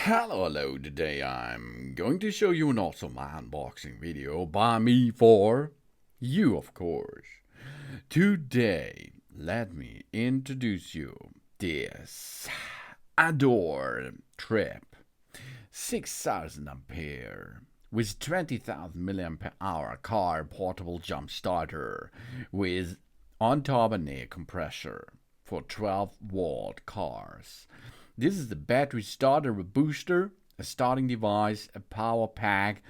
Hello, today I'm going to show you an awesome unboxing video by me for you, of course. Today, let me introduce you this Adore Trip 6000 ampere with 20,000 milliampere hour car portable jump starter with on top an air compressor for 12-volt cars. This is the battery starter, a booster, a starting device, a power pack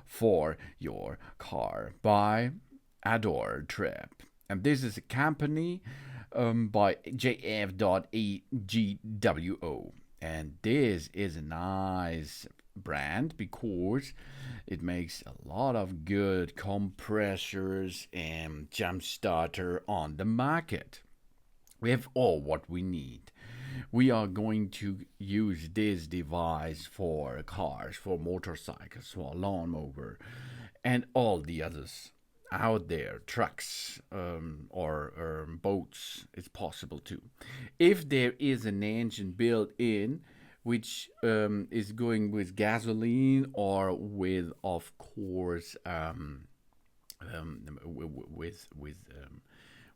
for your car by Adore Trip. And this is a company by JF.EGWO. And this is a nice brand because it makes a lot of good compressors and jump starter on the market. We have all what we need. We are going to use this device for cars, for motorcycles, for lawnmower, and all the others out there, trucks or boats. It's possible too. If there is an engine built in, which is going with gasoline or with, of course,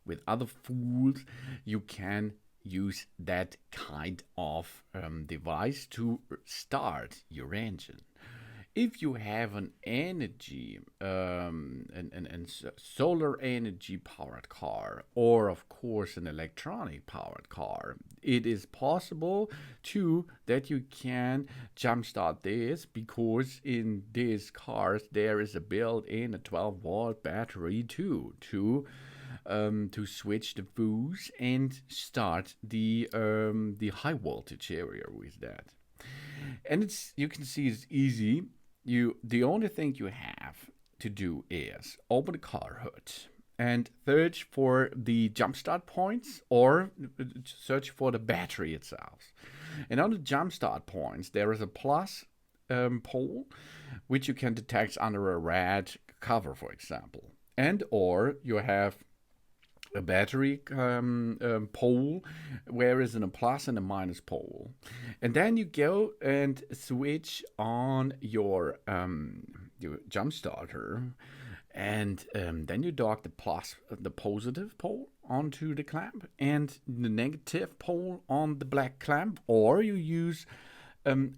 with other fuels, you can use that kind of device to start your engine. If you have an energy and solar energy powered car, or of course an electronic powered car, it is possible too that you can jumpstart this, because in these cars there is a built-in a 12-volt battery too to switch the fuse and start the high voltage area with that. And it's, you can see it's easy. The only thing you have to do is open the car hood and search for the jumpstart points, or search for the battery itself. And on the jumpstart points there is a plus pole which you can detect under a red cover, for example. And or you have a battery pole, where is a plus and a minus pole. And then you go and switch on your jump starter, and then you dock the positive pole onto the clamp and the negative pole on the black clamp, or you use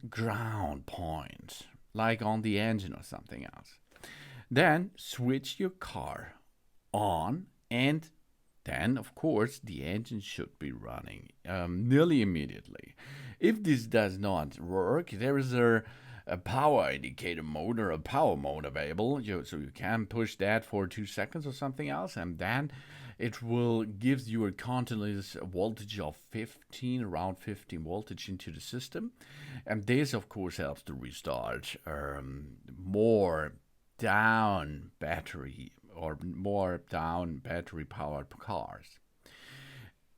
ground point like on the engine or something else. Then switch your car on, and then, of course, the engine should be running nearly immediately. If this does not work, there is a power indicator mode or a power mode available, so you can push that for 2 seconds or something else, and then it will give you a continuous voltage of 15, around 15 voltage into the system. And this, of course, helps to restart more down battery powered cars.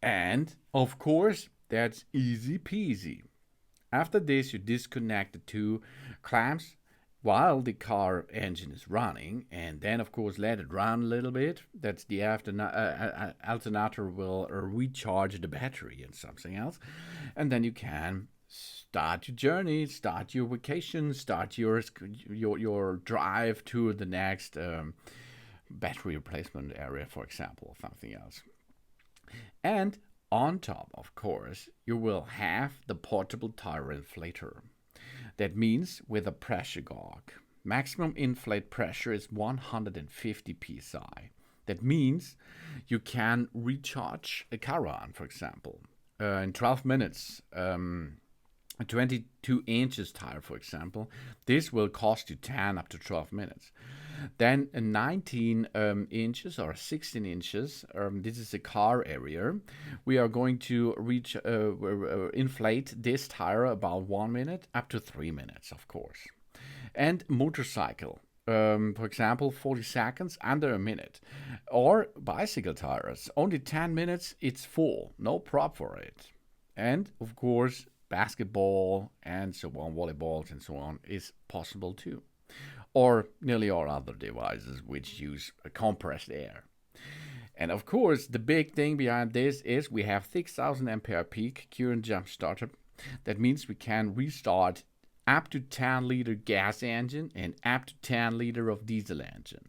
And of course, that's easy peasy. After this, you disconnect the two clamps while the car engine is running, and then of course let it run a little bit. That's the alternator will recharge the battery and something else, and then you can start your journey, start your vacation, start your drive to the next battery replacement area, for example, or something else. And on top, of course, you will have the portable tire inflator. That means with a pressure gauge. Maximum inflate pressure is 150 psi. That means you can recharge a Caravan, for example, in 12 minutes. A 22 inches tire, for example, this will cost you 10 up to 12 minutes. Then a 19 inches or 16 inches, this is a car area. We are going to inflate this tire about 1 minute up to 3 minutes, of course. And motorcycle, for example, 40 seconds, under a minute. Or bicycle tires, only 10 minutes, it's full, no prop for it. And of course, basketball and so on, volleyballs and so on, is possible too. Or nearly all other devices which use compressed air. And of course, the big thing behind this is we have 6,000 ampere peak current jump starter. That means we can restart up to 10-liter gas engine and up to 10-liter of diesel engine.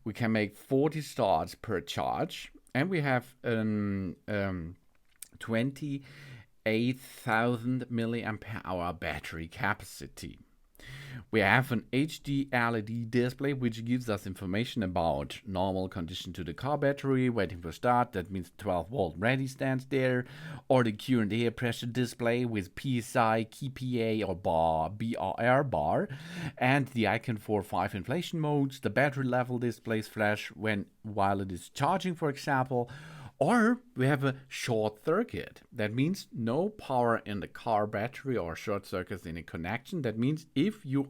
We can make 40 starts per charge, and we have 28,000 milliampere hour battery capacity. We have an HD LED display which gives us information about normal condition to the car battery, waiting for start, that means 12-volt ready stands there, or the current air pressure display with PSI, KPA or BR bar, and the icon for 5 inflation modes. The battery level displays flash while it is charging, for example. Or we have a short circuit. That means no power in the car battery or short circuits in a connection. That means if you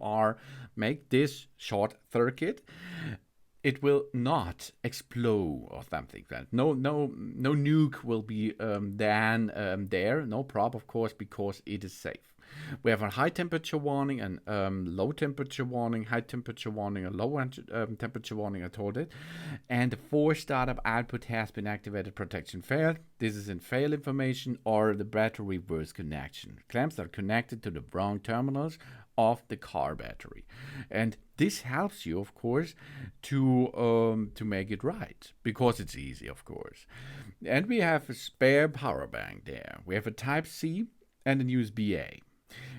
make this short circuit, it will not explode or something like that. No nuke will be there. No prob, of course, because it is safe. We have a high temperature warning and low temperature warning, high temperature warning and low temperature warning, I told it. And the 4 startup output has been activated, protection failed. This is in fail information or the battery reverse connection. Clamps are connected to the wrong terminals of the car battery. And this helps you, of course, to make it right, because it's easy, of course. And we have a spare power bank there. We have a Type-C and a USB-A.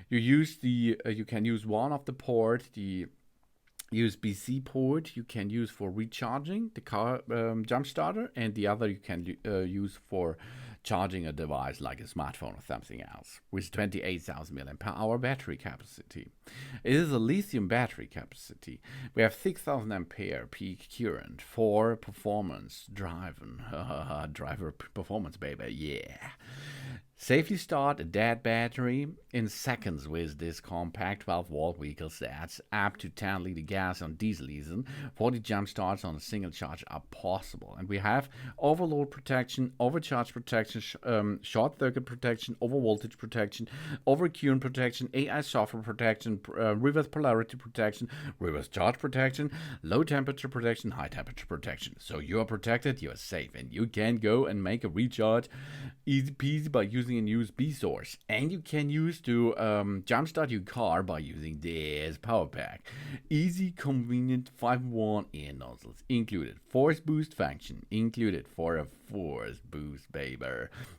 You can use one of the port, the USB-C port you can use for recharging the car jump starter, and the other you can use for charging a device like a smartphone or something else, with 28,000 mAh battery capacity. It is a lithium battery capacity. We have 6,000 ampere peak current for performance driven. Driver performance, baby, yeah. Safely start a dead battery in seconds with this compact 12-volt vehicle. That's up to 10-liter gas on diesel engine. 40 jump starts on a single charge are possible. And we have overload protection, overcharge protection, short circuit protection, overvoltage protection, overcurrent protection, AI software protection, reverse polarity protection, reverse charge protection, low temperature protection, high temperature protection. So you are protected, you are safe, and you can go and make a recharge easy peasy by using a USB source. And you can use to jumpstart your car by using this power pack. Easy, convenient 5-in-1 air nozzles included. Force boost function included for a force boost, baby.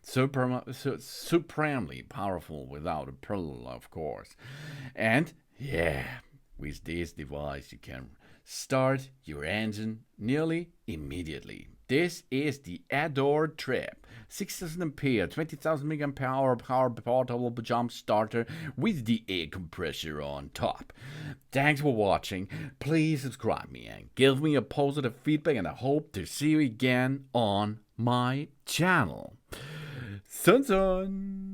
Supremely powerful without a pearl, of course. And yeah, with this device you can start your engine nearly immediately. This is the Adore Trip 6,000 ampere, 20,000 mAh power portable jump starter with the air compressor on top. Thanks for watching. Please subscribe me and give me a positive feedback, and I hope to see you again on my channel. Sun Sun!